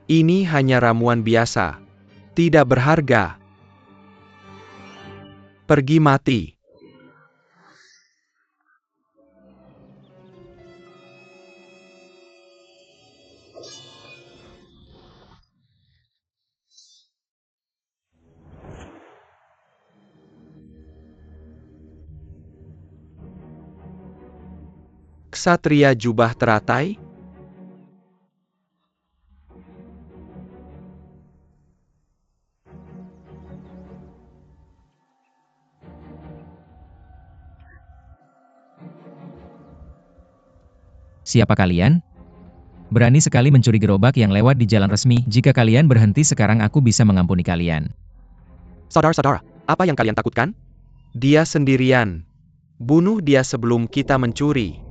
Ini hanya ramuan biasa. Tidak berharga. Pergi mati. Ksatria jubah teratai? Siapa kalian? Berani sekali mencuri gerobak yang lewat di jalan resmi. Jika kalian berhenti sekarang aku bisa mengampuni kalian. Saudara-saudara, apa yang kalian takutkan? Dia sendirian. Bunuh dia sebelum kita mencuri.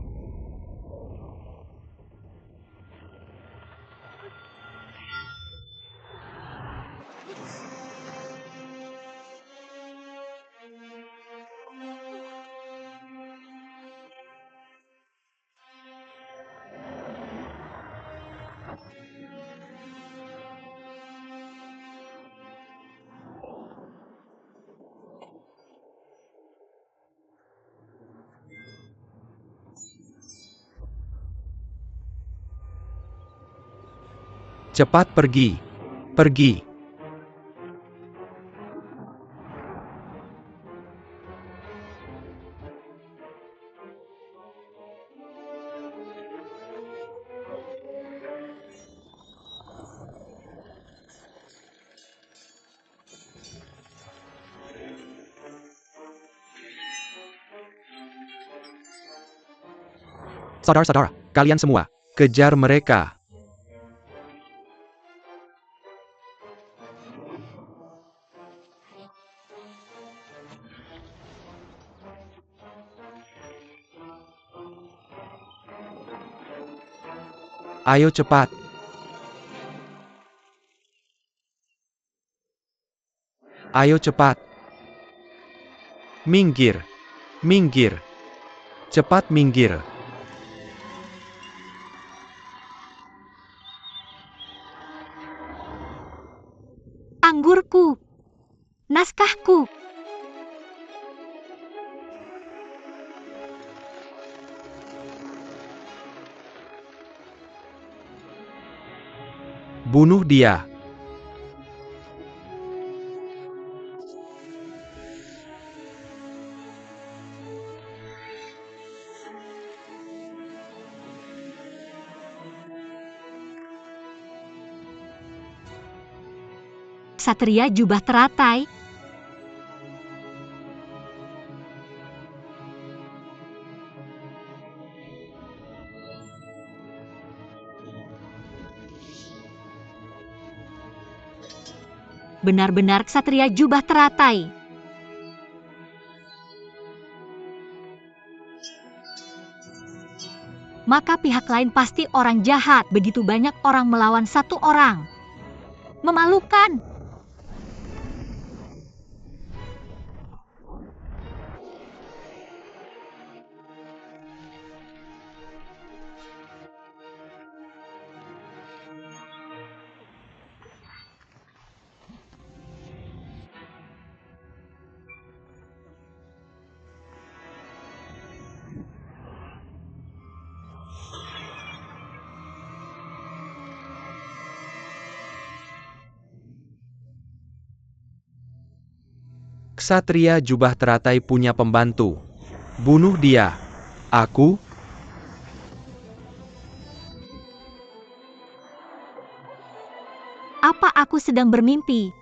Cepat pergi. Pergi. Saudara-saudara, kalian semua, kejar mereka. Ayo cepat. Ayo cepat. Minggir. Minggir. Cepat minggir. Anggurku. Naskahku. Bunuh dia. Ksatria jubah teratai. Benar-benar ksatria jubah teratai. Maka pihak lain pasti orang jahat. Begitu banyak orang melawan satu orang. Memalukan. Ksatria jubah teratai punya pembantu. Bunuh dia. Aku? Apa aku sedang bermimpi?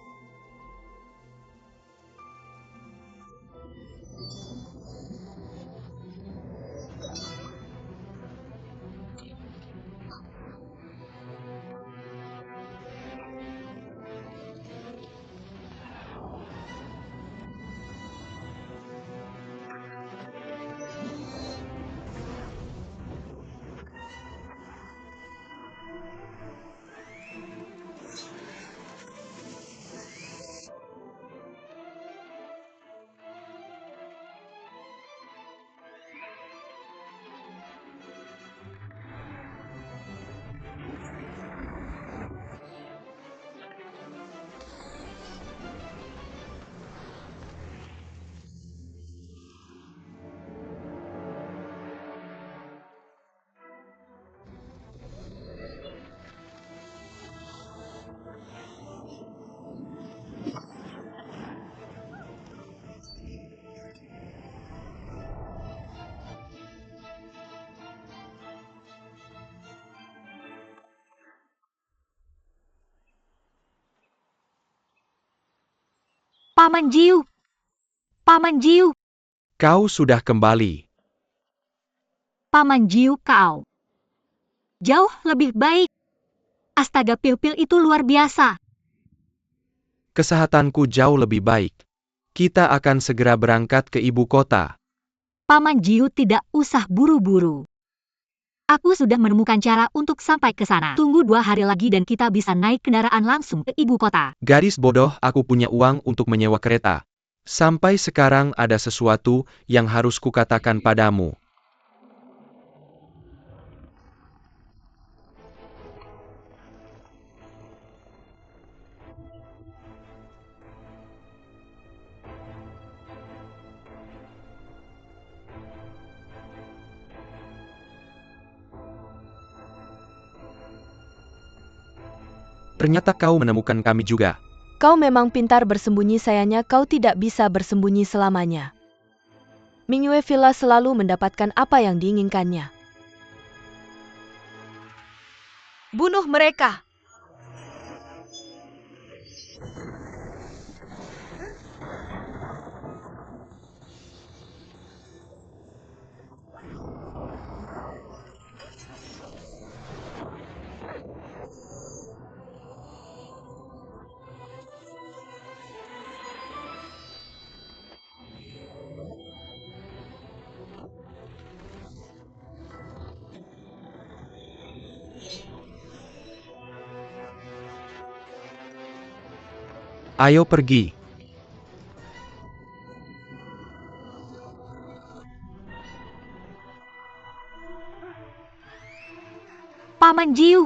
Paman Jiu! Paman Jiu! Kau sudah kembali. Paman Jiu kau. Jauh lebih baik. Astaga pil-pil itu luar biasa. Kesehatanku jauh lebih baik. Kita akan segera berangkat ke ibu kota. Paman Jiu tidak usah buru-buru. Aku sudah menemukan cara untuk sampai ke sana. Tunggu 2 hari lagi dan kita bisa naik kendaraan langsung ke ibu kota. Gadis bodoh, aku punya uang untuk menyewa kereta. Sampai sekarang ada sesuatu yang harus kukatakan padamu. Ternyata kau menemukan kami juga. Kau memang pintar bersembunyi, sayangnya kau tidak bisa bersembunyi selamanya. Mingyue Villa selalu mendapatkan apa yang diinginkannya. Bunuh mereka! Ayo pergi. Paman Jiu!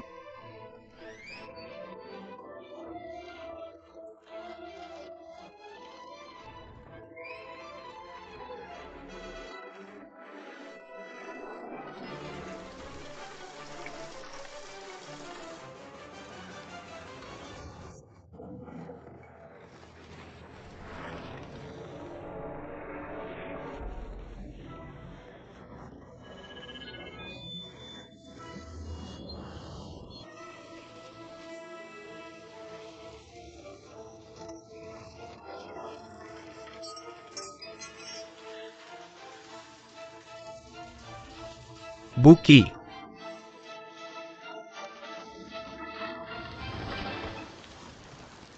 Buki.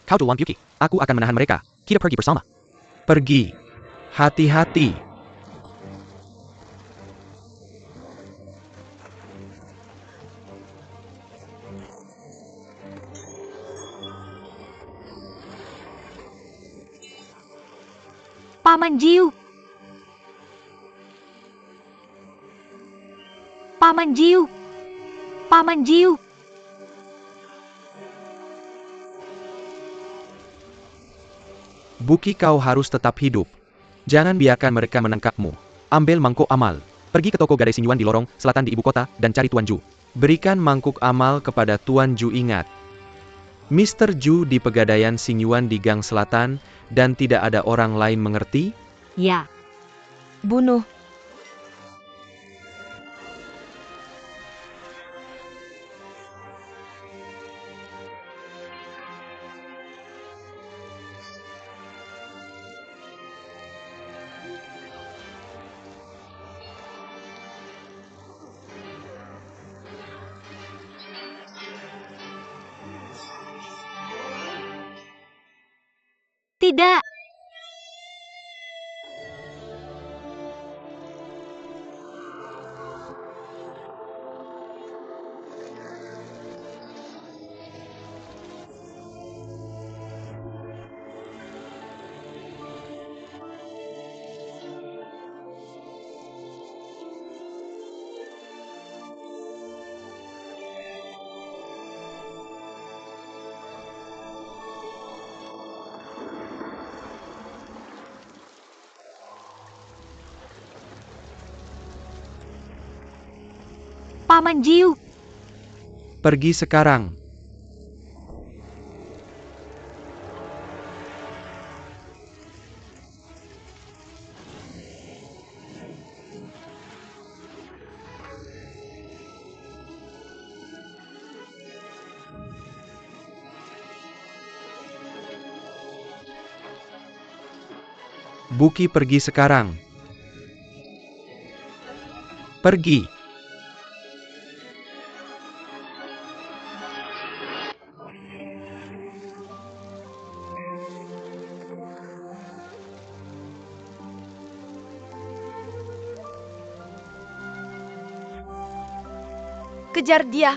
Kau Tuan Yuki, aku akan menahan mereka. Kita pergi bersama. Pergi. Hati-hati. Paman Jiu! Paman Jiu! Paman Jiu! Buki, kau harus tetap hidup. Jangan biarkan mereka menangkapmu. Ambil mangkuk amal. Pergi ke toko gadai Xingyuan di lorong selatan di ibu kota dan cari Tuan Ju. Berikan mangkuk amal kepada Tuan Ju. Ingat, Mr. Ju di pegadaian Xingyuan di gang selatan dan tidak ada orang lain, mengerti? Ya. Bunuh. Tidak. Paman Jiu! Pergi sekarang. Buki pergi sekarang. Pergi. Kejar dia.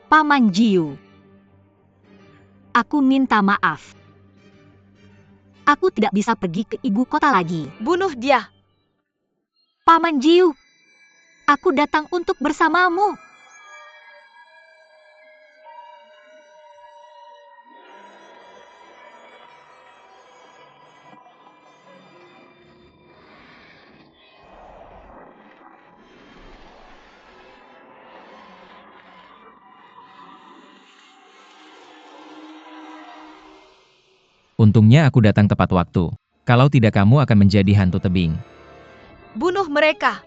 Paman Jiu. Aku minta maaf. Aku tidak bisa pergi ke ibu kota lagi. Bunuh dia. Paman Jiu, aku datang untuk bersamamu. Untungnya aku datang tepat waktu. Kalau tidak kamu akan menjadi hantu tebing. Bunuh mereka.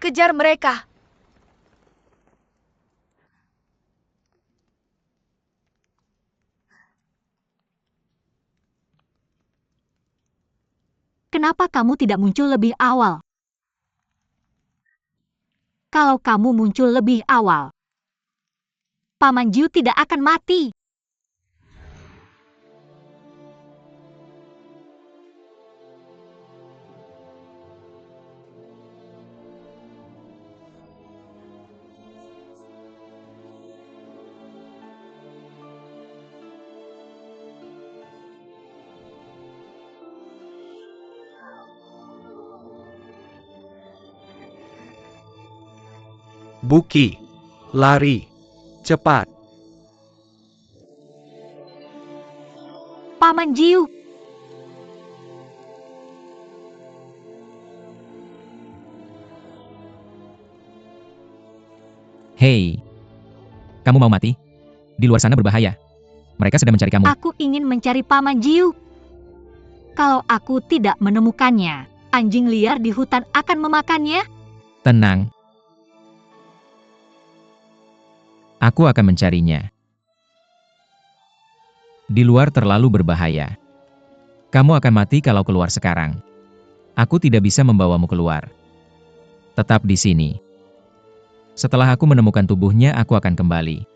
Kejar mereka. Kenapa kamu tidak muncul lebih awal? Kalau kamu muncul lebih awal, Paman Jiu tidak akan mati. Buki. Lari. Cepat. Paman Jiu, Hei, kamu mau mati? Di luar sana berbahaya. Mereka sedang mencari kamu. aku ingin mencari Paman Jiu. Kalau aku tidak menemukannya, anjing liar di hutan akan memakannya. Tenang. Aku akan mencarinya. Di luar terlalu berbahaya. Kamu akan mati kalau keluar sekarang. Aku tidak bisa membawamu keluar. Tetap di sini. Setelah aku menemukan tubuhnya, aku akan kembali.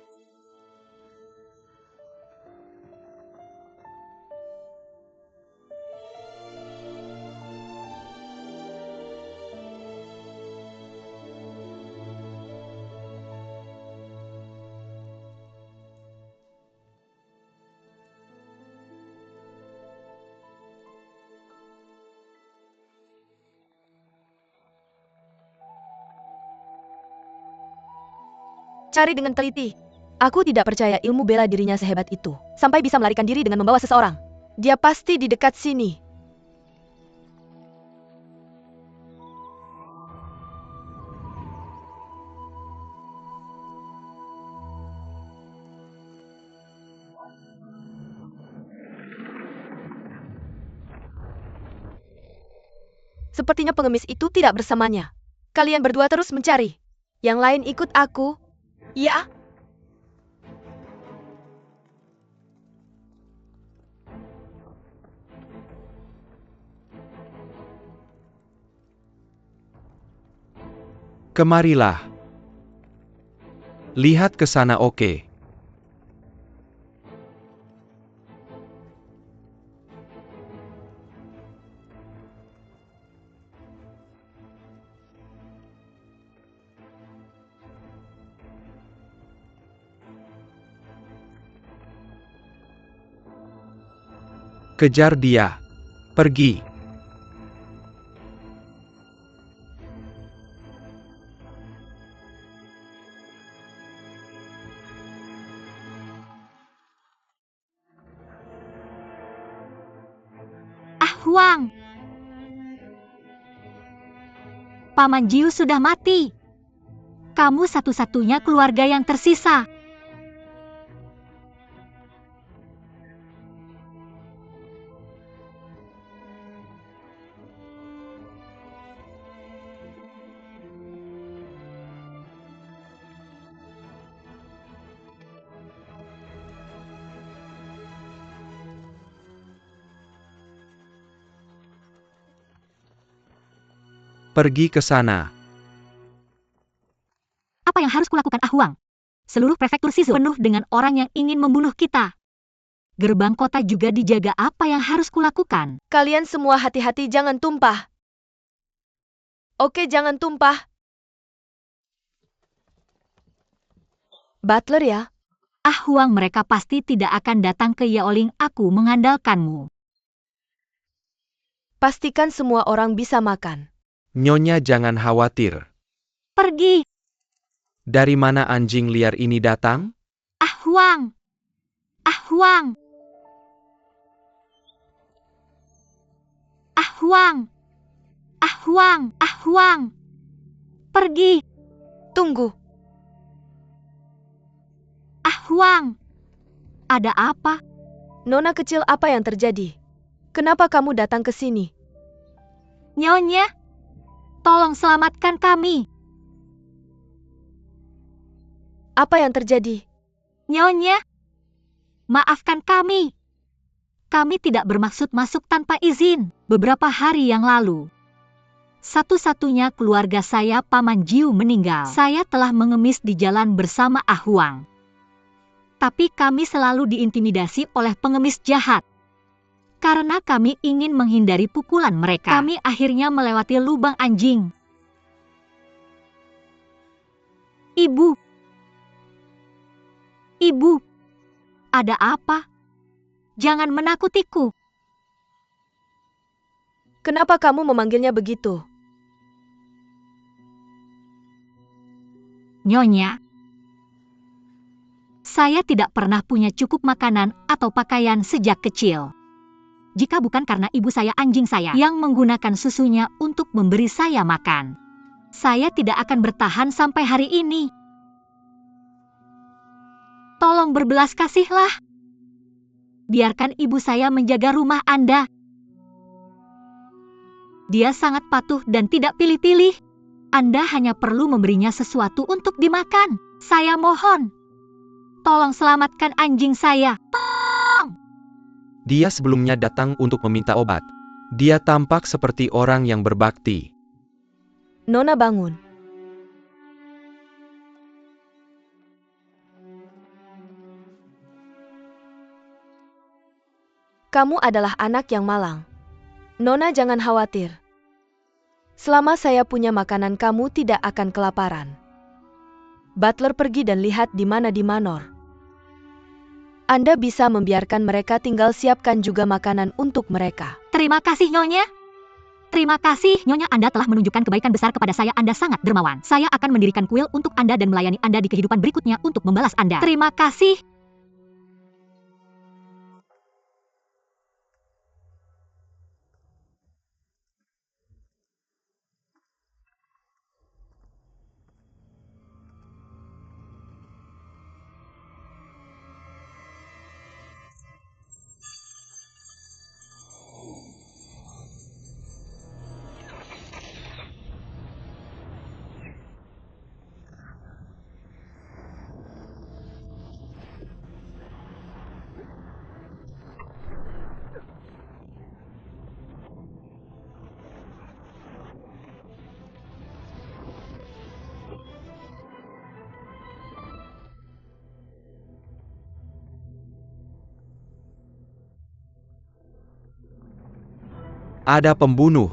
Cari dengan teliti. Aku tidak percaya ilmu bela dirinya sehebat itu, sampai bisa melarikan diri dengan membawa seseorang. Dia pasti di dekat sini. Sepertinya pengemis itu tidak bersamanya. Kalian berdua terus mencari. Yang lain ikut aku. Ya. Kemarilah. Lihat ke sana, oke. Kejar dia. Pergi. Huang. Paman Jiu sudah mati. Kamu satu-satunya keluarga yang tersisa. Pergi ke sana. Apa yang harus kulakukan, Huang? Seluruh prefektur Shizu penuh dengan orang yang ingin membunuh kita. Gerbang kota juga dijaga. Apa yang harus kulakukan? Kalian semua hati-hati, jangan tumpah. Oke, jangan tumpah. Butler ya? Huang, mereka pasti tidak akan datang ke Yaoling. Aku mengandalkanmu. Pastikan semua orang bisa makan. Nyonya jangan khawatir. Pergi. Dari mana anjing liar ini datang? Huang. Huang. Huang. Huang. Huang. Pergi. Tunggu. Huang. Ada apa? Nona kecil, apa yang terjadi? Kenapa kamu datang ke sini? Nyonya, tolong selamatkan kami. Apa yang terjadi? Nyonya, maafkan kami. Kami tidak bermaksud masuk tanpa izin. Beberapa hari yang lalu, satu-satunya keluarga saya, Paman Jiu, meninggal. Saya telah mengemis di jalan bersama Huang. Tapi kami selalu diintimidasi oleh pengemis jahat. Karena kami ingin menghindari pukulan mereka, kami akhirnya melewati lubang anjing. Ibu. Ibu. Ada apa? Jangan menakutiku. Kenapa kamu memanggilnya begitu? Nyonya, saya tidak pernah punya cukup makanan atau pakaian sejak kecil. Jika bukan karena ibu saya, anjing saya, yang menggunakan susunya untuk memberi saya makan, saya tidak akan bertahan sampai hari ini. Tolong berbelas kasihlah. Biarkan ibu saya menjaga rumah Anda. Dia sangat patuh dan tidak pilih-pilih. Anda hanya perlu memberinya sesuatu untuk dimakan. Saya mohon. Tolong selamatkan anjing saya. Dia sebelumnya datang untuk meminta obat. Dia tampak seperti orang yang berbakti. Nona, bangun. Kamu adalah anak yang malang. Nona, jangan khawatir. Selama saya punya makanan, kamu tidak akan kelaparan. Butler, pergi dan lihat di mana di Manor. Anda bisa membiarkan mereka tinggal, siapkan juga makanan untuk mereka. Terima kasih, Nyonya. Terima kasih, Nyonya. Anda telah menunjukkan kebaikan besar kepada saya. Anda sangat dermawan. Saya akan mendirikan kuil untuk Anda dan melayani Anda di kehidupan berikutnya untuk membalas Anda. Terima kasih. Ada pembunuh.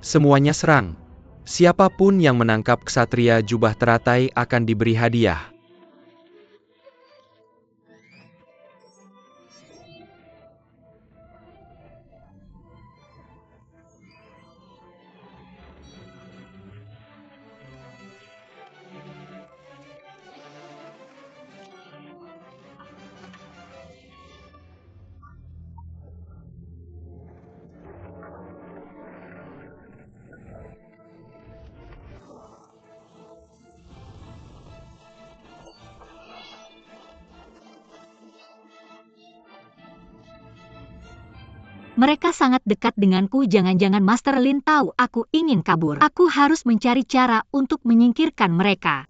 Semuanya serang. Siapapun yang menangkap ksatria jubah teratai akan diberi hadiah. Mereka sangat dekat denganku. Jangan-jangan Master Lin tahu aku ingin kabur. Aku harus mencari cara untuk menyingkirkan mereka.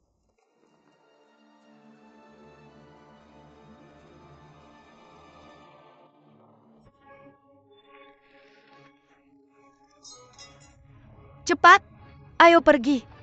Cepat, ayo pergi.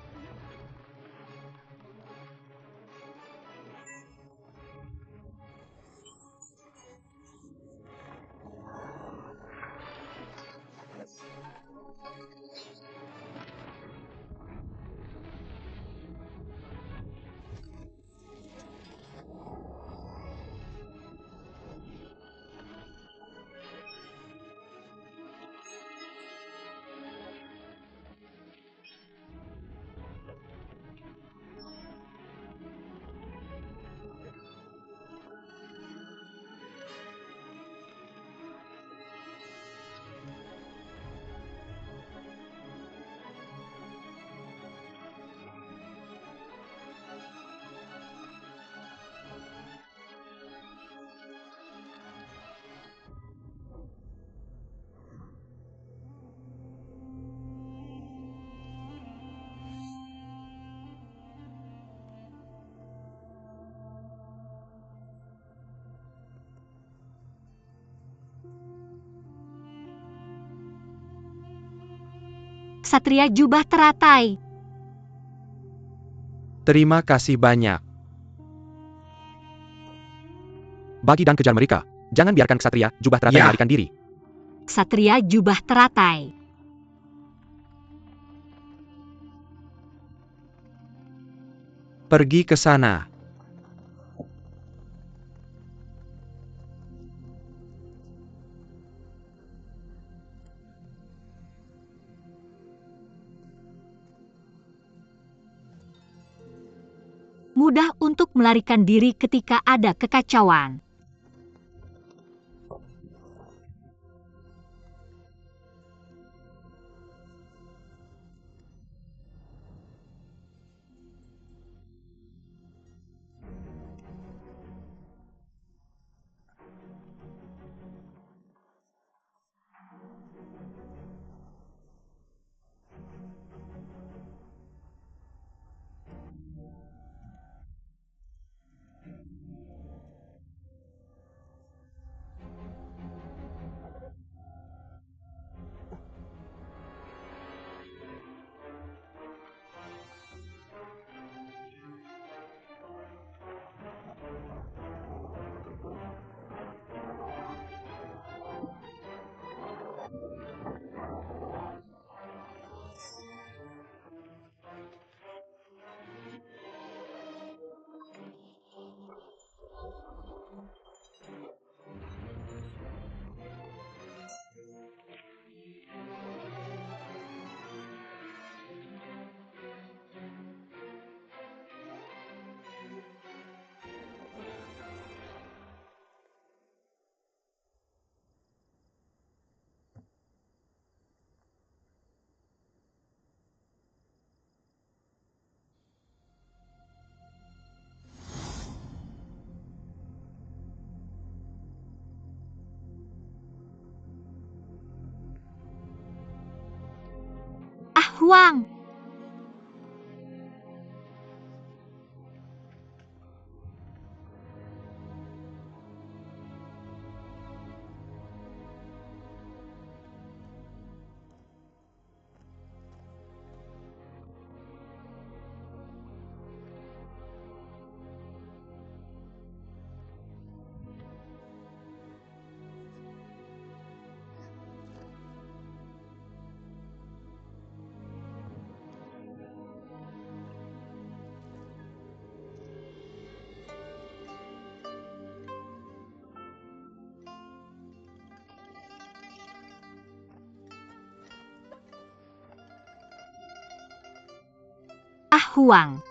Ksatria jubah teratai. Terima kasih banyak. Bagi dan kejar mereka. Jangan biarkan ksatria jubah teratai melarikan diri. Ksatria jubah teratai. Pergi ke sana. Mudah untuk melarikan diri ketika ada kekacauan. Huang! Ah Huang.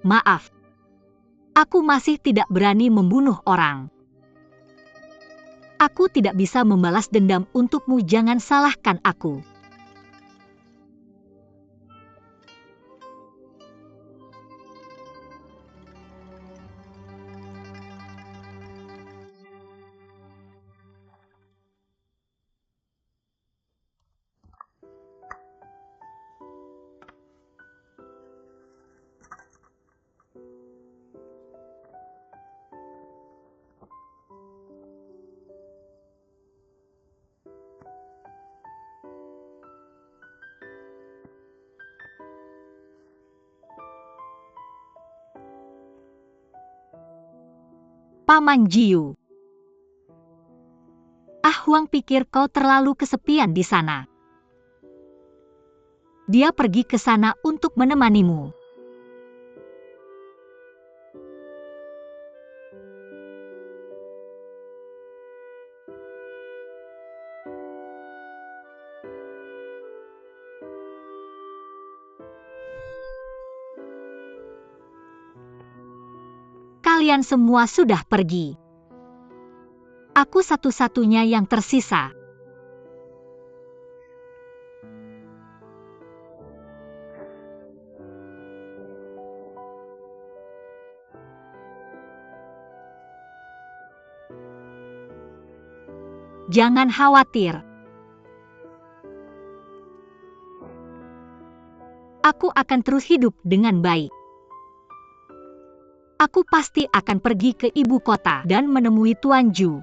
Maaf. Aku masih tidak berani membunuh orang. Aku tidak bisa membalas dendam untukmu, jangan salahkan aku. Paman Jiu. Ah Huang pikir kau terlalu kesepian di sana. Dia pergi ke sana untuk menemanimu. Kalian semua sudah pergi. Aku satu-satunya yang tersisa. Jangan khawatir. Aku akan terus hidup dengan baik. Aku pasti akan pergi ke ibu kota dan menemui Tuan Ju.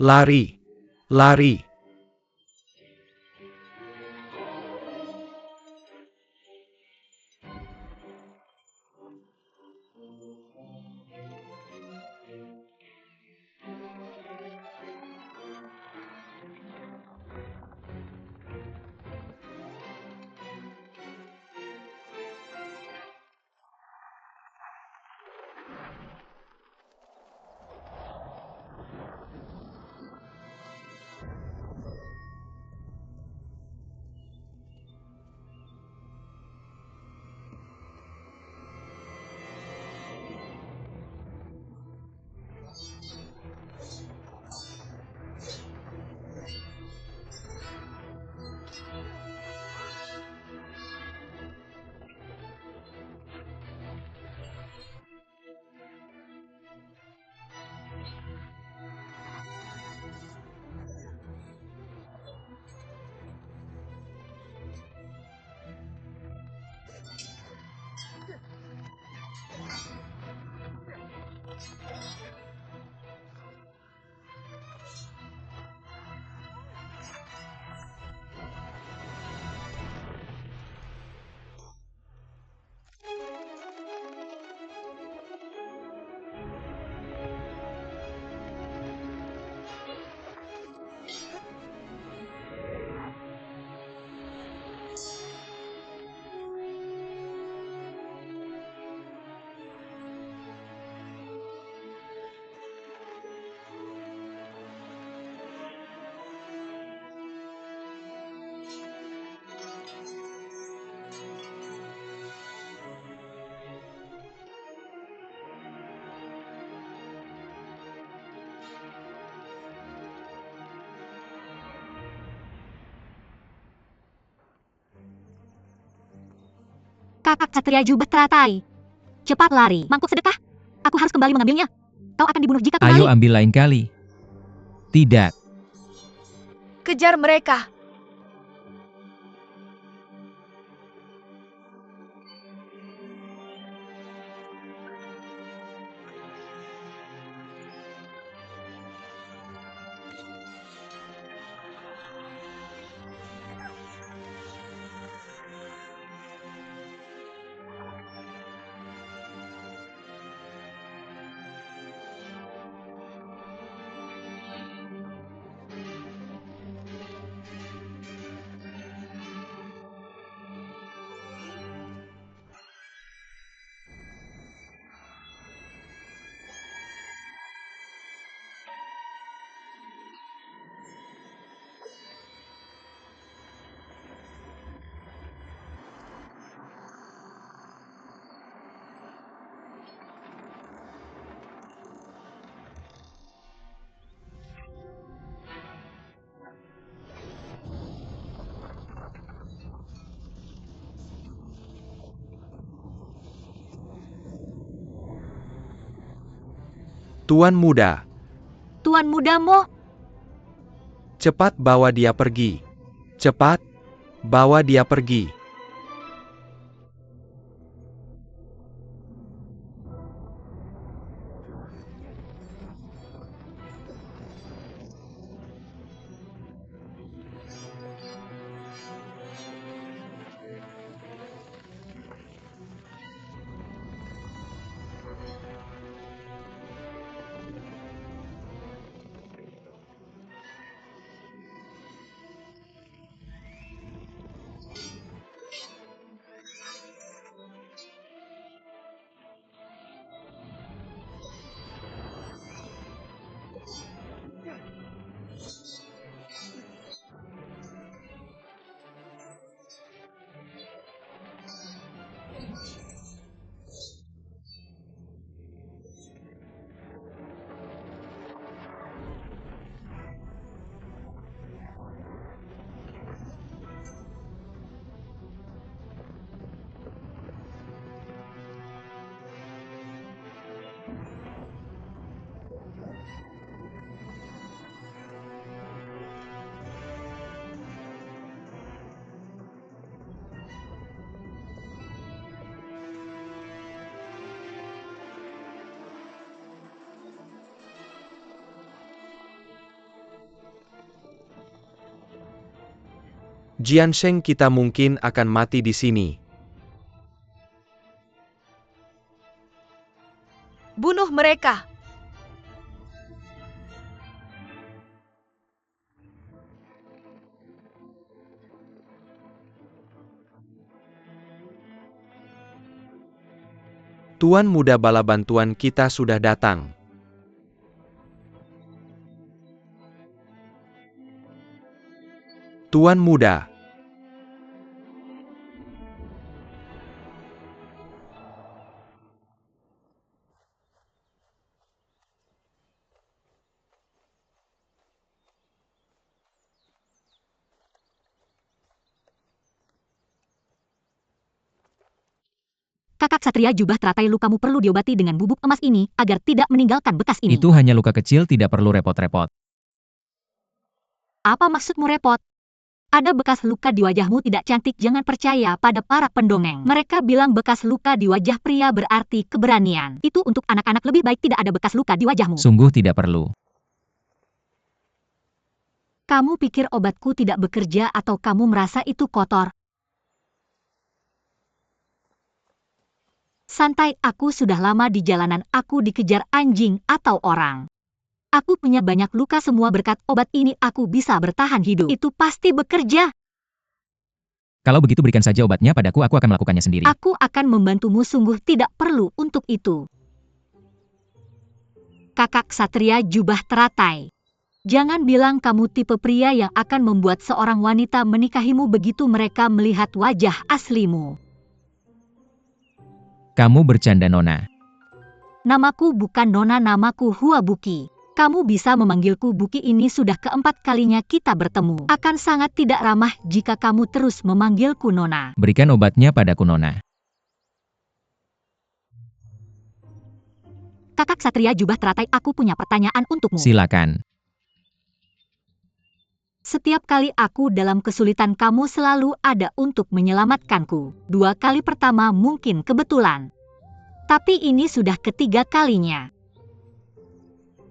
Lari, lari. Kakak Satria Jubah teratai. Cepat lari, mangkuk sedekah. Aku harus kembali mengambilnya. Kau akan dibunuh jika kembali. Ayo ambil lain kali. Tidak. Kejar mereka. Tuan muda, Tuan muda Mo, cepat bawa dia pergi. Cepat, bawa dia pergi. Jiansheng, kita mungkin akan mati di sini. Bunuh mereka. Tuan muda, bala bantuan kita sudah datang. Tuan muda. Kakak Satria Jubah teratai, lukamu perlu diobati dengan bubuk emas ini, agar tidak meninggalkan bekas ini. Itu hanya luka kecil, tidak perlu repot-repot. Apa maksudmu repot? Ada bekas luka di wajahmu tidak cantik, jangan percaya pada para pendongeng. Mereka bilang bekas luka di wajah pria berarti keberanian. Itu untuk anak-anak, lebih baik tidak ada bekas luka di wajahmu. Sungguh tidak perlu. Kamu pikir obatku tidak bekerja atau kamu merasa itu kotor? Santai, aku sudah lama di jalanan, aku dikejar anjing atau orang. Aku punya banyak luka, semua berkat obat ini aku bisa bertahan hidup. Itu pasti bekerja. Kalau begitu berikan saja obatnya padaku, aku akan melakukannya sendiri. Aku akan membantumu, sungguh tidak perlu untuk itu. Kakak Satria Jubah teratai. Jangan bilang kamu tipe pria yang akan membuat seorang wanita menikahimu begitu mereka melihat wajah aslimu. Kamu bercanda, Nona. Namaku bukan Nona, namaku Hua Buki. Kamu bisa memanggilku Buki, ini sudah keempat kalinya kita bertemu. Akan sangat tidak ramah jika kamu terus memanggilku Nona. Berikan obatnya padaku, Nona. Kakak Satria Jubah Teratai, aku punya pertanyaan untukmu. Silakan. Setiap kali aku dalam kesulitan, kamu selalu ada untuk menyelamatkanku. 2 kali pertama mungkin kebetulan, tapi ini sudah ketiga kalinya.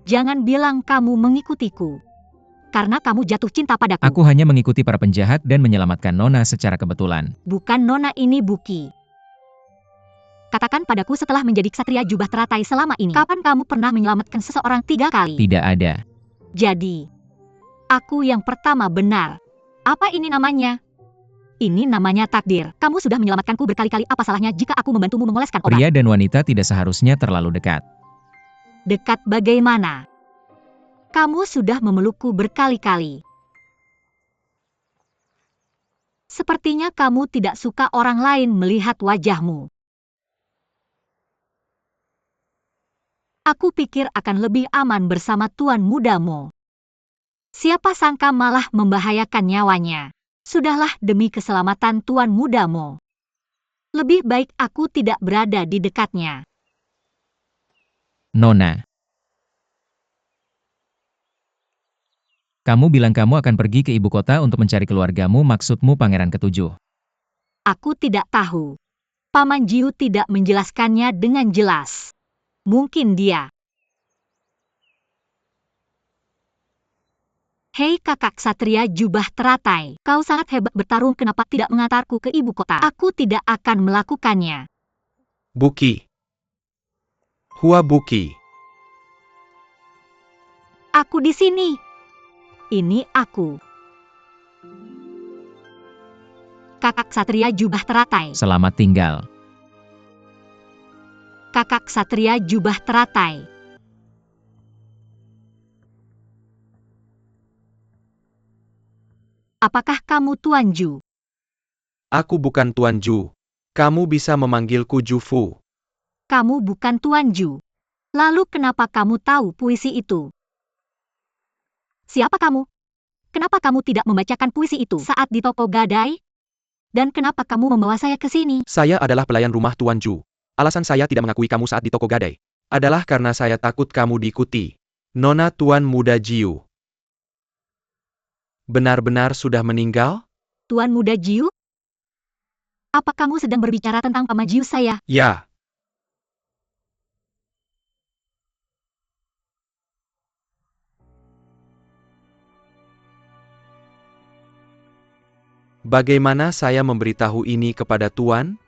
Jangan bilang kamu mengikutiku, karena kamu jatuh cinta padaku. Aku hanya mengikuti para penjahat dan menyelamatkan Nona secara kebetulan. Bukan Nona, ini Buki. Katakan padaku, setelah menjadi Ksatria Jubah Teratai selama ini, kapan kamu pernah menyelamatkan seseorang 3 kali? Tidak ada. Jadi, aku yang pertama benar. Apa ini namanya? Ini namanya takdir. Kamu sudah menyelamatkanku berkali-kali, apa salahnya jika aku membantumu mengoleskan obat? Pria dan wanita tidak seharusnya terlalu dekat. Dekat bagaimana? Kamu sudah memelukku berkali-kali. Sepertinya kamu tidak suka orang lain melihat wajahmu. Aku pikir akan lebih aman bersama Tuan Mudamu. Siapa sangka malah membahayakan nyawanya. Sudahlah, demi keselamatan Tuan Mudamu, lebih baik aku tidak berada di dekatnya. Nona. Kamu bilang kamu akan pergi ke ibu kota untuk mencari keluargamu, maksudmu Pangeran Ketujuh. Aku tidak tahu. Paman Jiu tidak menjelaskannya dengan jelas. Mungkin dia. Hei kakak Ksatria Jubah Teratai, kau sangat hebat bertarung, kenapa tidak mengantarku ke ibu kota? Aku tidak akan melakukannya. Buki. Hua Buki. Aku di sini. Ini aku. Kakak Ksatria Jubah Teratai. Selamat tinggal. Kakak Ksatria Jubah Teratai. Apakah kamu Tuan Ju? Aku bukan Tuan Ju. Kamu bisa memanggilku Jufu. Kamu bukan Tuan Ju. Lalu kenapa kamu tahu puisi itu? Siapa kamu? Kenapa kamu tidak membacakan puisi itu saat di toko gadai? Dan kenapa kamu membawa saya ke sini? Saya adalah pelayan rumah Tuan Ju. Alasan saya tidak mengakui kamu saat di toko gadai adalah karena saya takut kamu diikuti Nona Tuan Muda Jiu. Benar-benar sudah meninggal? Tuan Muda Jiu? Apa kamu sedang berbicara tentang Paman Jiu saya? Ya. Bagaimana saya memberitahu ini kepada Tuan?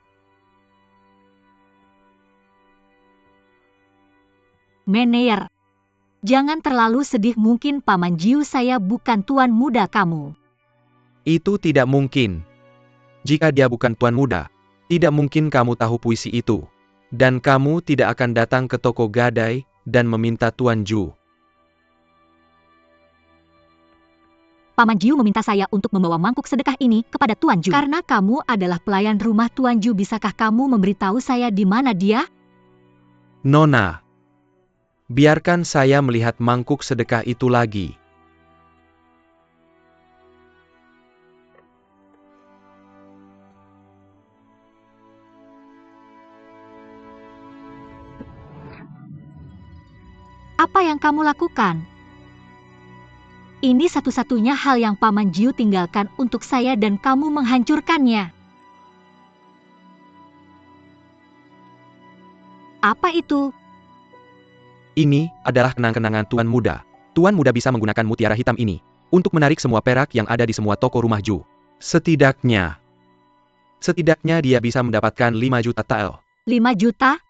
Meneer, jangan terlalu sedih, mungkin Paman Jiu saya bukan Tuan Muda kamu. Itu tidak mungkin. Jika dia bukan Tuan Muda, tidak mungkin kamu tahu puisi itu. Dan kamu tidak akan datang ke toko gadai dan meminta Tuan Ju. Paman Jiu meminta saya untuk membawa mangkuk sedekah ini kepada Tuan Ju. Karena kamu adalah pelayan rumah Tuan Ju, bisakah kamu memberitahu saya di mana dia? Nona, biarkan saya melihat mangkuk sedekah itu lagi. Apa yang kamu lakukan? Ini satu-satunya hal yang Paman Jiu tinggalkan untuk saya dan kamu menghancurkannya. Apa itu? Ini adalah kenang-kenangan Tuan Muda. Tuan Muda bisa menggunakan mutiara hitam ini untuk menarik semua perak yang ada di semua toko rumah Ju. Setidaknya dia bisa mendapatkan 5 juta tael. 5 juta?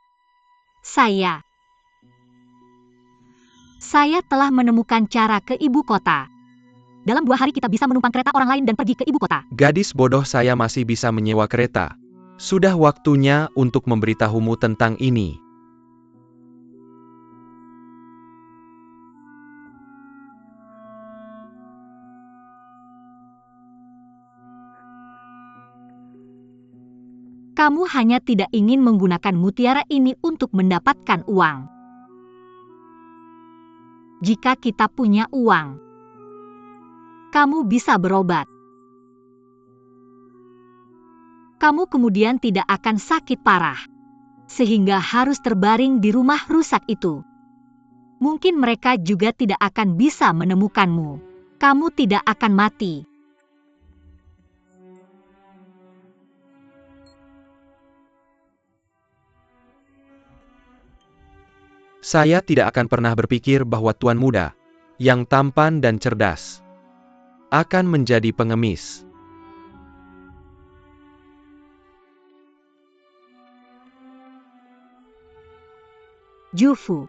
Saya telah menemukan cara ke ibu kota. Dalam 2 hari kita bisa menumpang kereta orang lain dan pergi ke ibu kota. Gadis bodoh, saya masih bisa menyewa kereta. Sudah waktunya untuk memberitahumu tentang ini. Kamu hanya tidak ingin menggunakan mutiara ini untuk mendapatkan uang. Jika kita punya uang, kamu bisa berobat. Kamu kemudian tidak akan sakit parah. sehingga harus terbaring di rumah rusak itu. Mungkin mereka juga tidak akan bisa menemukanmu. Kamu tidak akan mati. Saya tidak akan pernah berpikir bahwa tuan muda, yang tampan dan cerdas, akan menjadi pengemis. Jufu,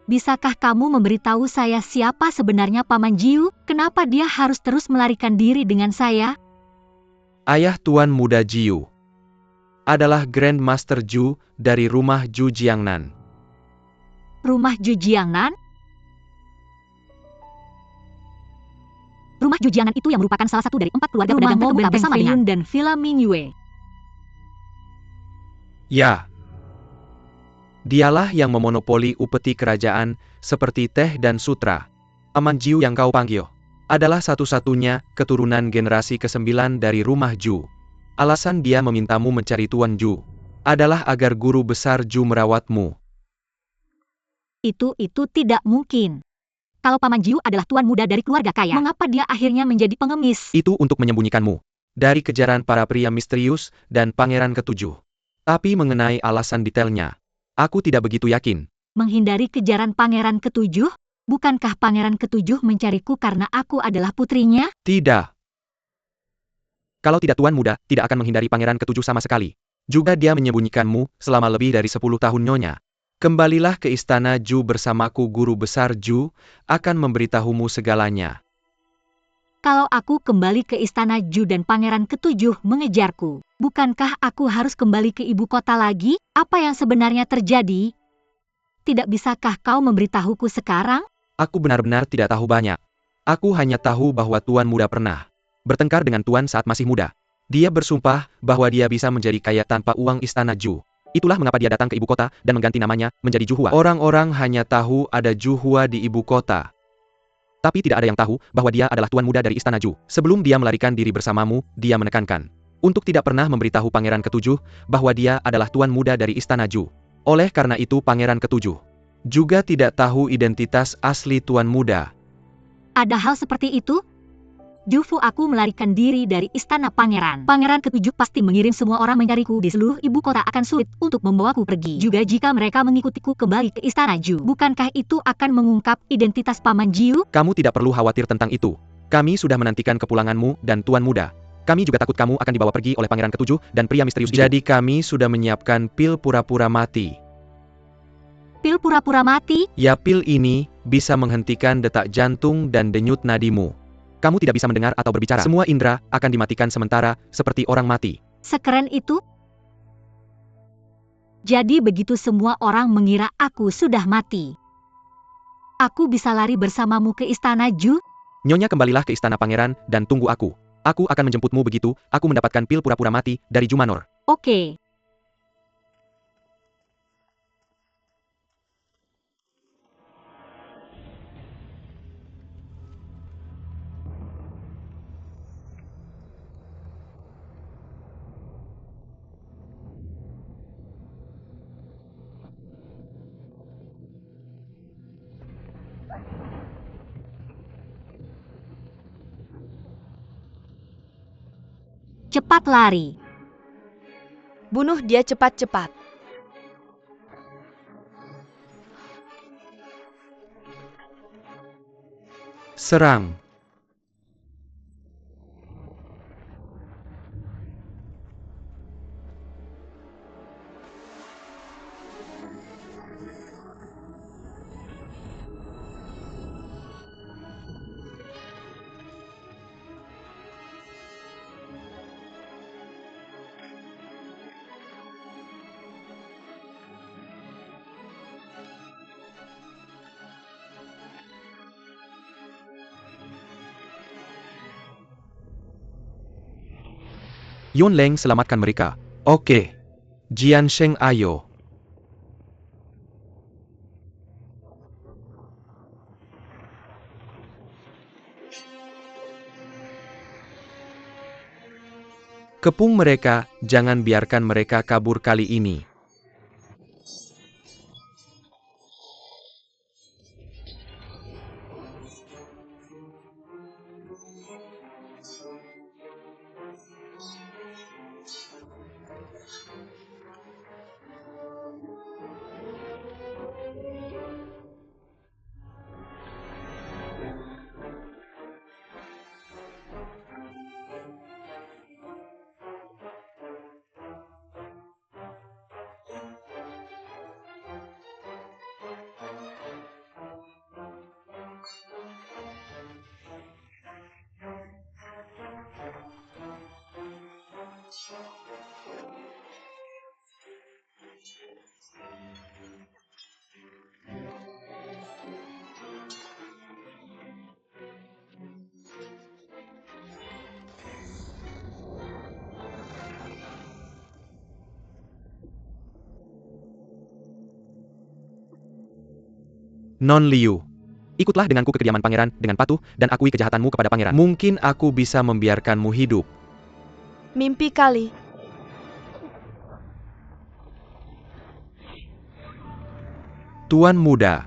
bisakah kamu memberitahu saya siapa sebenarnya Paman Jiu? Kenapa dia harus terus melarikan diri dengan saya? Ayah tuan muda Jiu adalah Grand Master Ju dari rumah Ju Jiangnan. Rumah Ju Jiangnan? Rumah Ju Jiangnan itu yang merupakan salah satu dari 4 keluarga pedagang terkemuka bersama dengan dan Villa Mingyue. Ya. Dialah yang memonopoli upeti kerajaan seperti teh dan sutra. Paman Jiu yang kau panggil adalah satu-satunya keturunan generasi ke-9 dari rumah Ju. Alasan dia memintamu mencari Tuan Ju adalah agar guru besar Ju merawatmu. Itu tidak mungkin. Kalau Paman Jiu adalah tuan muda dari keluarga kaya, mengapa dia akhirnya menjadi pengemis? Itu untuk menyembunyikanmu dari kejaran para pria misterius dan pangeran ketujuh. Tapi mengenai alasan detailnya, aku tidak begitu yakin. Menghindari kejaran pangeran ketujuh? Bukankah pangeran ketujuh mencariku karena aku adalah putrinya? Tidak. Kalau tidak tuan muda, tidak akan menghindari pangeran ketujuh sama sekali. Juga dia menyembunyikanmu selama lebih dari 10 tahun nyonya. Kembalilah ke istana Ju bersamaku, guru besar Ju akan memberitahumu segalanya. Kalau aku kembali ke istana Ju dan pangeran ketujuh mengejarku, bukankah aku harus kembali ke ibu kota lagi? Apa yang sebenarnya terjadi? Tidak bisakah kau memberitahuku sekarang? Aku benar-benar tidak tahu banyak. Aku hanya tahu bahwa tuan muda pernah bertengkar dengan tuan saat masih muda. Dia bersumpah bahwa dia bisa menjadi kaya tanpa uang istana Ju. Itulah mengapa dia datang ke ibu kota dan mengganti namanya menjadi Juhua. Orang-orang hanya tahu ada Juhua di ibu kota. Tapi tidak ada yang tahu bahwa dia adalah tuan muda dari istana Ju. Sebelum dia melarikan diri bersamamu, dia menekankan untuk tidak pernah memberitahu pangeran ketujuh bahwa dia adalah tuan muda dari istana Ju. Oleh karena itu pangeran ketujuh juga tidak tahu identitas asli tuan muda. Ada hal seperti itu? Jufu, aku melarikan diri dari istana pangeran. Pangeran ketujuh pasti mengirim semua orang mencariku di seluruh ibu kota, akan sulit untuk membawaku pergi. Juga jika mereka mengikutiku kembali ke istana Ju. Bukankah itu akan mengungkap identitas Paman Jiu? Kamu tidak perlu khawatir tentang itu. Kami sudah menantikan kepulanganmu dan tuan muda. Kami juga takut kamu akan dibawa pergi oleh pangeran ketujuh dan pria misterius itu. Jadi kami sudah menyiapkan pil pura-pura mati. Pil pura-pura mati? Ya, pil ini bisa menghentikan detak jantung dan denyut nadimu. Kamu tidak bisa mendengar atau berbicara. Semua indera akan dimatikan sementara, seperti orang mati. Sekeren itu? Jadi begitu semua orang mengira aku sudah mati. Aku bisa lari bersamamu ke istana Ju? Nyonya, kembalilah ke istana pangeran dan tunggu aku. Aku akan menjemputmu begitu aku mendapatkan pil pura-pura mati dari Ju Manor. Oke. Cepat lari. Bunuh dia cepat-cepat. Serang. Yon Leng, selamatkan mereka. Oke. Jian Sheng, ayo. Kepung mereka, jangan biarkan mereka kabur kali ini. Non Liu, ikutlah denganku ke kediaman pangeran dengan patuh dan akui kejahatanmu kepada pangeran. Mungkin aku bisa membiarkanmu hidup. Mimpi kali. Tuan muda,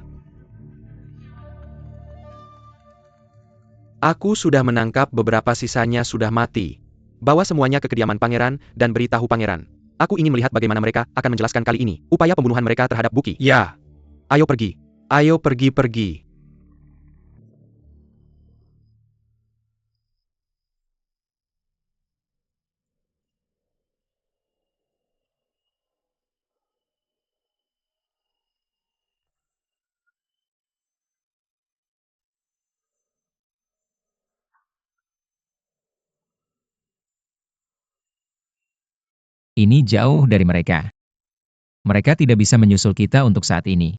aku sudah menangkap beberapa sisanya sudah mati. Bawa semuanya ke kediaman pangeran dan beritahu pangeran. Aku ingin melihat bagaimana mereka akan menjelaskan kali ini upaya pembunuhan mereka terhadap Buki. Ya. Ayo pergi. Ayo pergi. Ini jauh dari mereka. Mereka tidak bisa menyusul kita untuk saat ini.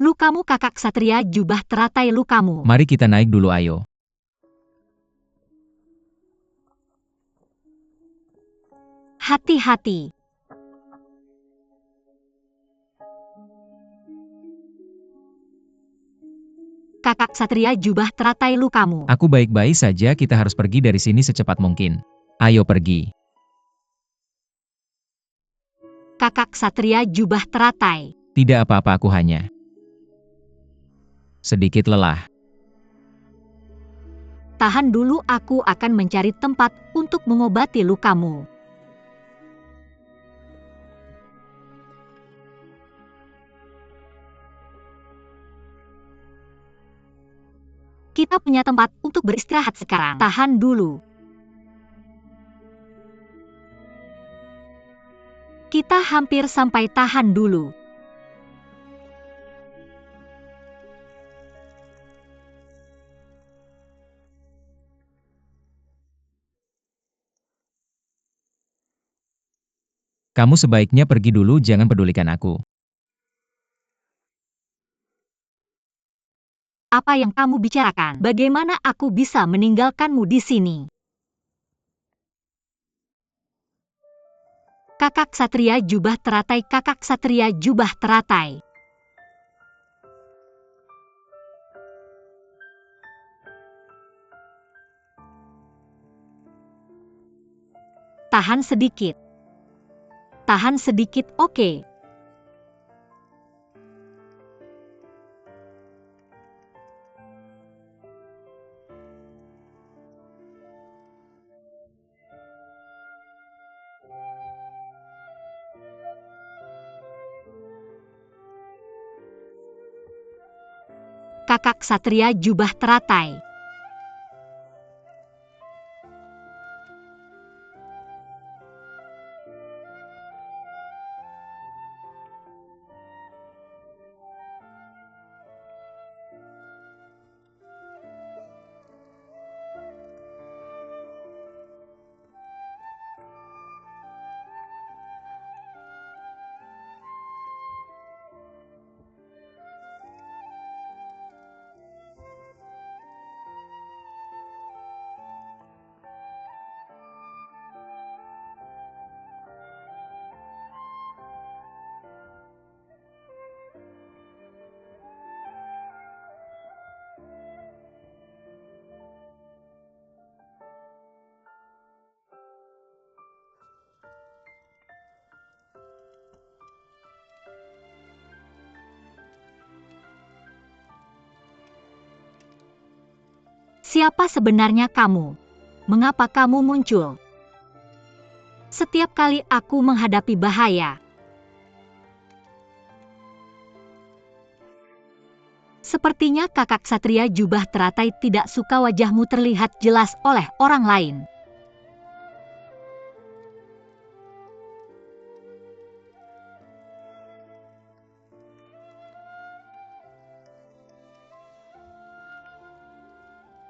Lukamu kakak ksatria jubah teratai lukamu. Mari kita naik dulu ayo. Hati-hati. Kakak ksatria jubah teratai lukamu. Aku baik-baik saja, kita harus pergi dari sini secepat mungkin. Ayo pergi. Kakak ksatria jubah teratai. Tidak apa-apa, aku hanya sedikit lelah. Tahan dulu, aku akan mencari tempat untuk mengobati lukamu. Kita punya tempat untuk beristirahat sekarang. Tahan dulu. Kita hampir sampai, tahan dulu. Kamu sebaiknya pergi dulu, jangan pedulikan aku. Apa yang kamu bicarakan? Bagaimana aku bisa meninggalkanmu di sini? Kakak ksatria jubah teratai, kakak ksatria jubah teratai. Tahan sedikit. Tahan sedikit, oke. Kakak ksatria jubah teratai. Siapa sebenarnya kamu? Mengapa kamu muncul? Setiap kali aku menghadapi bahaya, sepertinya kakak ksatria jubah teratai tidak suka wajahmu terlihat jelas oleh orang lain.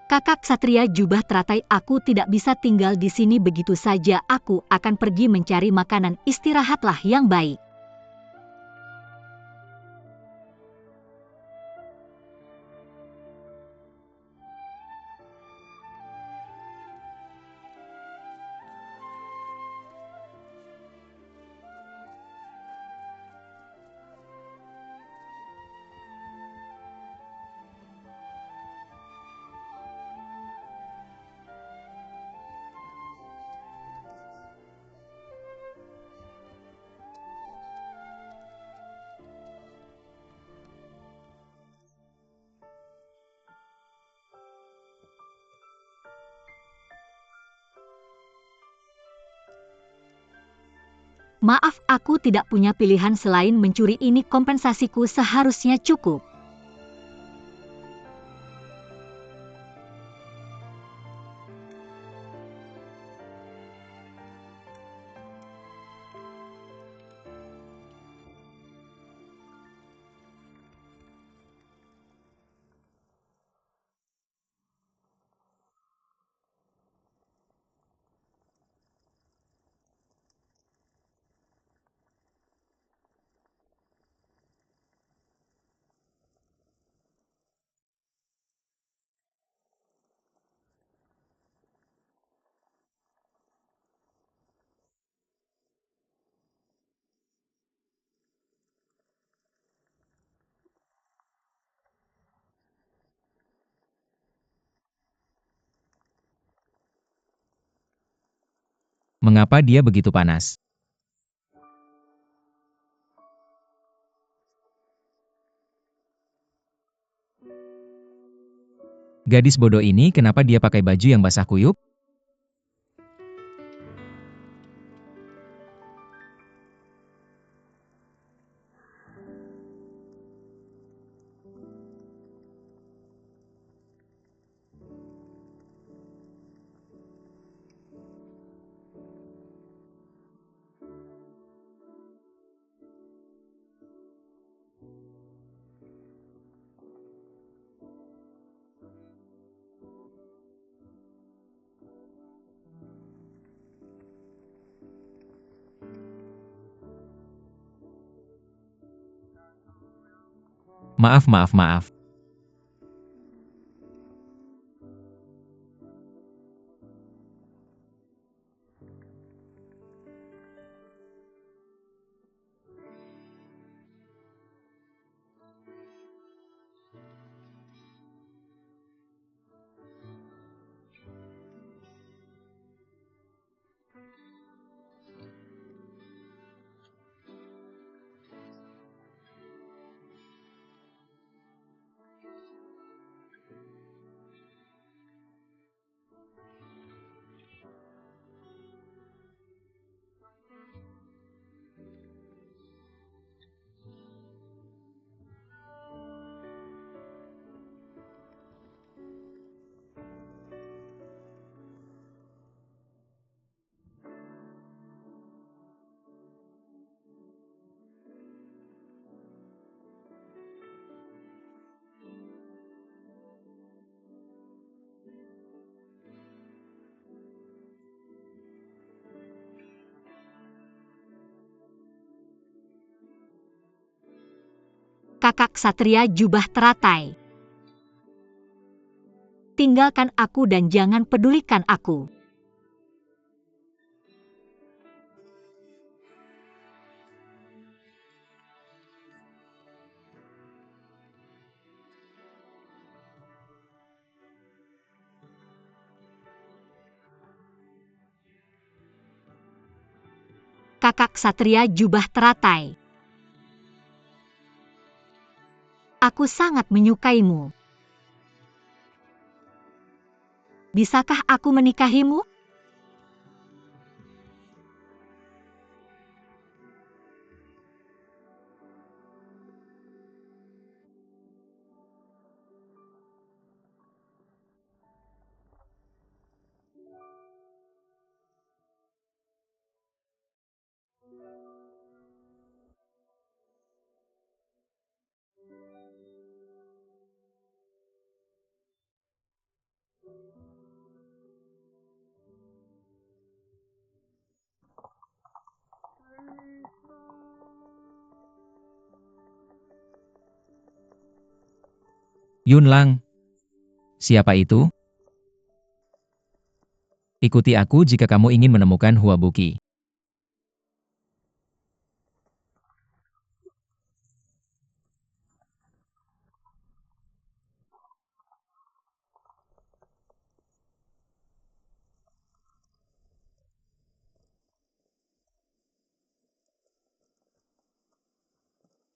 Kakak ksatria jubah teratai, aku tidak bisa tinggal di sini begitu saja. Aku akan pergi mencari makanan. Istirahatlah yang baik. Maaf, aku tidak punya pilihan selain mencuri ini. Kompensasiku seharusnya cukup. Mengapa dia begitu panas? Gadis bodoh ini kenapa dia pakai baju yang basah kuyup? Maaf, maaf, maaf. Kakak ksatria jubah teratai, tinggalkan aku dan jangan pedulikan aku. Kakak ksatria jubah teratai, aku sangat menyukaimu. Bisakah aku menikahimu? Yunlang, siapa itu? Ikuti aku jika kamu ingin menemukan Huabuki.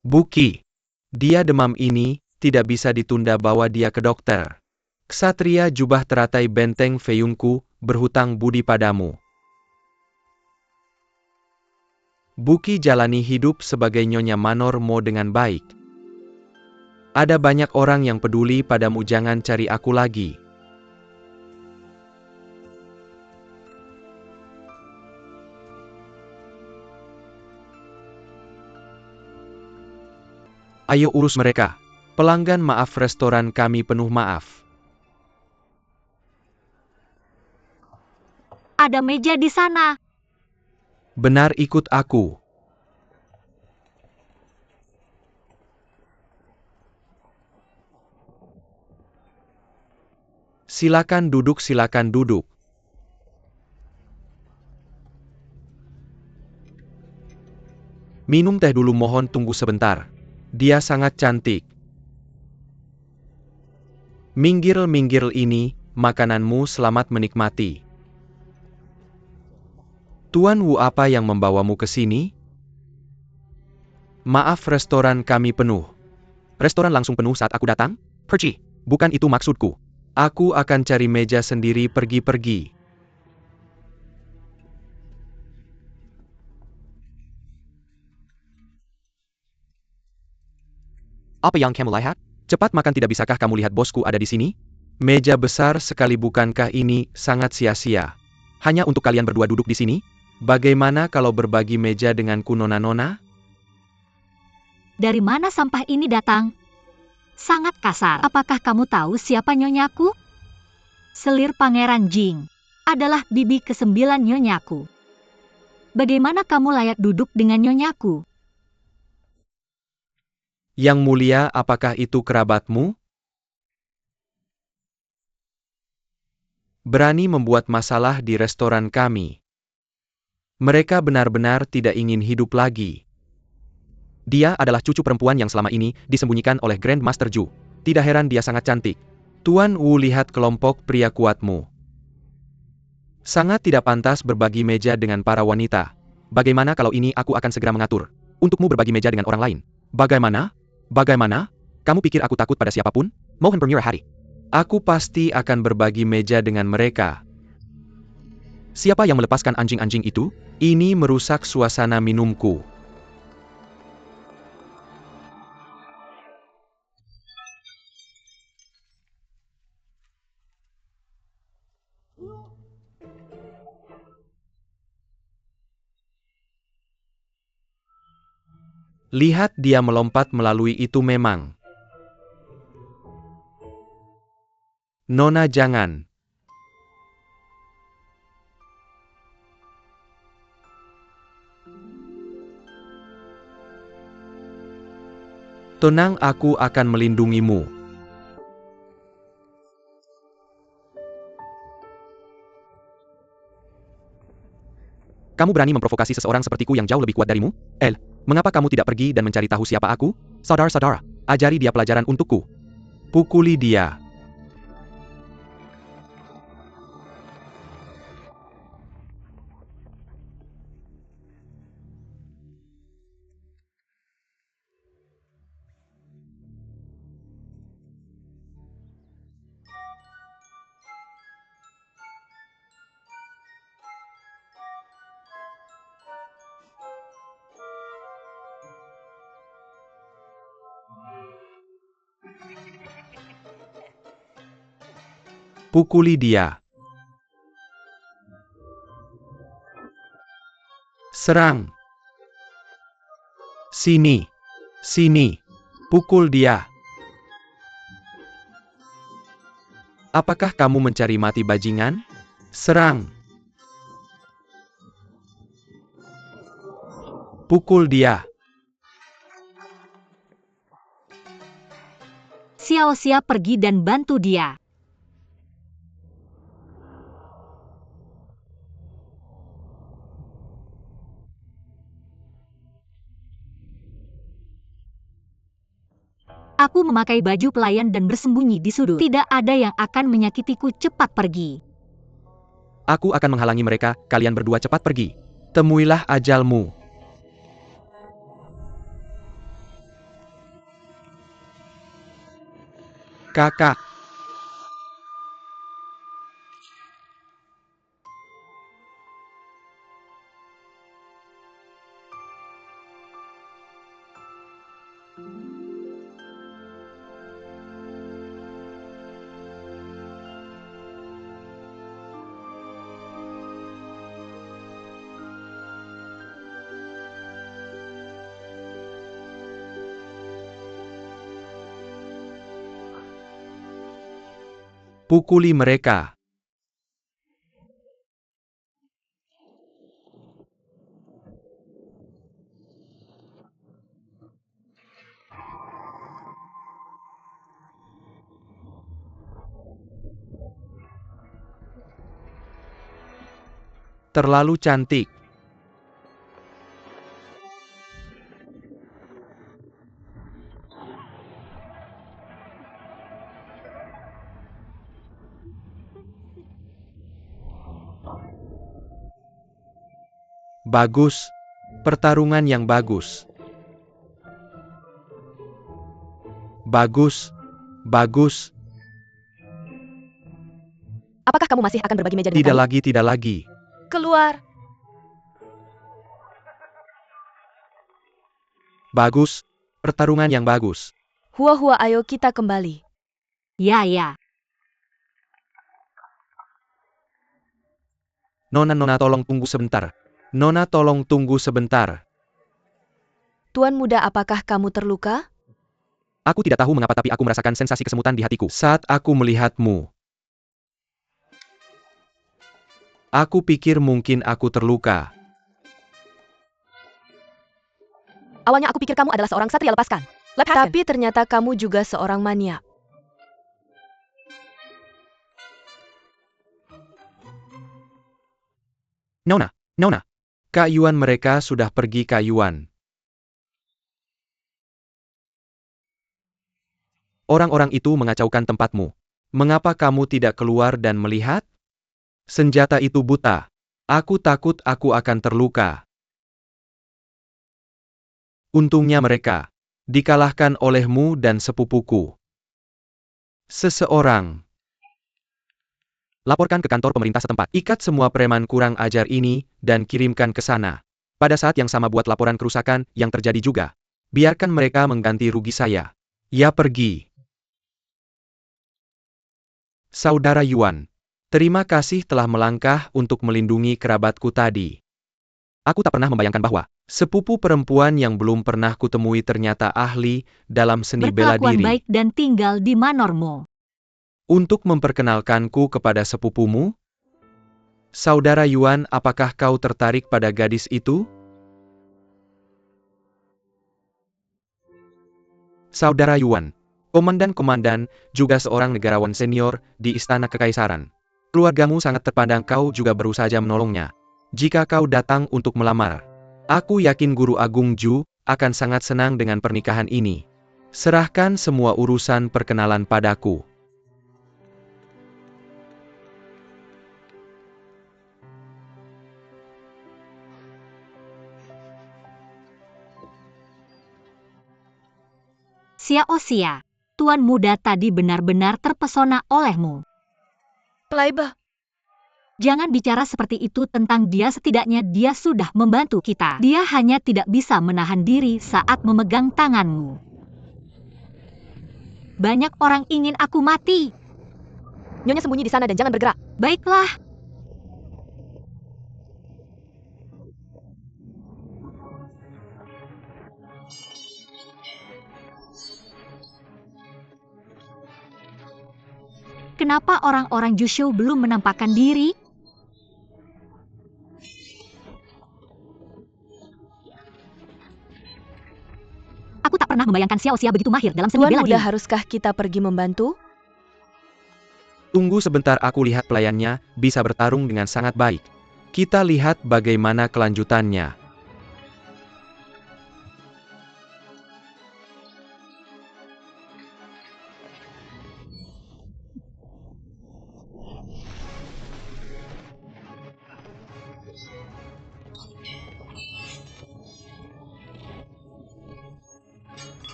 Buki. Dia demam ini, tidak bisa ditunda, bawa dia ke dokter. Ksatria jubah teratai benteng Feyungku, berhutang budi padamu. Buki jalani hidup sebagai Nyonya Manor Mo dengan baik. Ada banyak orang yang peduli padamu, jangan cari aku lagi. Ayo urus mereka. Pelanggan maaf, restoran kami penuh, maaf. Ada meja di sana. Benar, ikut aku. Silakan duduk, silakan duduk. Minum teh dulu, mohon tunggu sebentar. Dia sangat cantik. Minggir-minggir ini, makananmu, selamat menikmati. Tuan Wu, apa yang membawamu ke sini? Maaf, restoran kami penuh. Restoran langsung penuh saat aku datang? Perci, bukan itu maksudku. Aku akan cari meja sendiri, pergi-pergi. Apa yang kamu lihat? Cepat makan, tidak bisakah kamu lihat bosku ada di sini? Meja besar sekali, bukankah ini sangat sia-sia? Hanya untuk kalian berdua duduk di sini? Bagaimana kalau berbagi meja denganku, nona-nona? Dari mana sampah ini datang? Sangat kasar. Apakah kamu tahu siapa nyonyaku? Selir Pangeran Jing adalah bibi ke-9 nyonyaku. Bagaimana kamu layak duduk dengan nyonyaku? Yang mulia, apakah itu kerabatmu? Berani membuat masalah di restoran kami. Mereka benar-benar tidak ingin hidup lagi. Dia adalah cucu perempuan yang selama ini disembunyikan oleh Grand Master Ju. Tidak heran dia sangat cantik. Tuan Wu, lihat kelompok pria kuatmu. Sangat tidak pantas berbagi meja dengan para wanita. Bagaimana kalau ini aku akan segera mengatur untukmu berbagi meja dengan orang lain? Bagaimana? Bagaimana? Kamu pikir aku takut pada siapapun? Mohon bermurah hati. Aku pasti akan berbagi meja dengan mereka. Siapa yang melepaskan anjing-anjing itu? Ini merusak suasana minumku. Lihat dia melompat melalui itu memang. Nona, jangan. Tenang, aku akan melindungimu. Kamu berani memprovokasi seseorang sepertiku yang jauh lebih kuat darimu? Mengapa kamu tidak pergi dan mencari tahu siapa aku? Saudara-saudara, ajari dia pelajaran untukku. Pukuli dia. Pukuli dia. Serang. Sini. Sini. Pukul dia. Apakah kamu mencari mati bajingan? Serang. Pukul dia. Xiao Xia pergi dan bantu dia. Aku memakai baju pelayan dan bersembunyi di sudut. Tidak ada yang akan menyakitiku. Cepat pergi. Aku akan menghalangi mereka, kalian berdua cepat pergi. Temuilah ajalmu. Kakak. Pukuli mereka. Terlalu cantik. Bagus. Pertarungan yang bagus. Bagus. Bagus. Apakah kamu masih akan berbagi meja dengan Tidak kami? lagi, tidak lagi. Keluar. Bagus. Pertarungan yang bagus. Hua-hua, ayo kita kembali. Ya, ya. Nona tolong tunggu sebentar. Nona tolong tunggu sebentar. Tuan muda, apakah kamu terluka? Aku tidak tahu mengapa tapi aku merasakan sensasi kesemutan di hatiku saat aku melihatmu. Aku pikir mungkin aku terluka. Awalnya aku pikir kamu adalah seorang satria lepaskan. Tapi ternyata kamu juga seorang maniak. Nona. Kak Yuan, mereka sudah pergi, Kak Yuan. Orang-orang itu mengacaukan tempatmu. Mengapa kamu tidak keluar dan melihat? Senjata itu buta. Aku takut aku akan terluka. Untungnya mereka dikalahkan olehmu dan sepupuku. Seseorang. Laporkan ke kantor pemerintah setempat. Ikat semua preman kurang ajar ini dan kirimkan ke sana. Pada saat yang sama buat laporan kerusakan yang terjadi juga. Biarkan mereka mengganti rugi saya. Ya, pergi. Saudara Yuan, terima kasih telah melangkah untuk melindungi kerabatku tadi. Aku tak pernah membayangkan bahwa sepupu perempuan yang belum pernah kutemui ternyata ahli dalam seni bela Berkelakuan diri. baik dan tinggal di Manormo. Untuk memperkenalkanku kepada sepupumu? Saudara Yuan, apakah kau tertarik pada gadis itu? Saudara Yuan, komandan-komandan, juga seorang negarawan senior di Istana Kekaisaran. Keluargamu sangat terpandang, kau juga baru saja menolongnya. Jika kau datang untuk melamar, aku yakin Guru Agung Ju akan sangat senang dengan pernikahan ini. Serahkan semua urusan perkenalan padaku. Xiao Xia, tuan muda tadi benar-benar terpesona olehmu. Playba. Jangan bicara seperti itu tentang dia, setidaknya dia sudah membantu kita. Dia hanya tidak bisa menahan diri saat memegang tanganmu. Banyak orang ingin aku mati. Nyonya sembunyi di sana dan jangan bergerak. Baiklah. Kenapa orang-orang Jushu belum menampakkan diri? Aku tak pernah membayangkan Xiao Xia begitu mahir dalam seni Tuan bela muda, diri. haruskah kita pergi membantu? Tunggu sebentar, aku lihat pelayannya bisa bertarung dengan sangat baik. Kita lihat bagaimana kelanjutannya.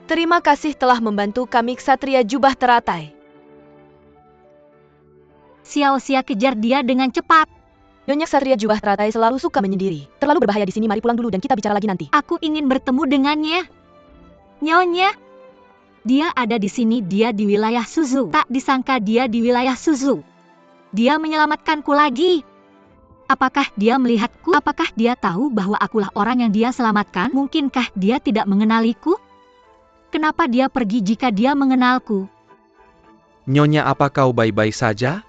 Terima kasih telah membantu kami, Ksatria Jubah Teratai. Xiao Xia kejar dia dengan cepat. Nyonya Ksatria Jubah Teratai selalu suka menyendiri. Terlalu berbahaya di sini, mari pulang dulu dan kita bicara lagi nanti. Aku ingin bertemu dengannya. Nyonya. Dia ada di sini, dia di wilayah Suzu. Tak disangka dia di wilayah Suzu. Dia menyelamatkanku lagi. Apakah dia melihatku? Apakah dia tahu bahwa akulah orang yang dia selamatkan? Mungkinkah dia tidak mengenaliku? Kenapa dia pergi jika dia mengenalku? Nyonya, apa kau baik-baik saja?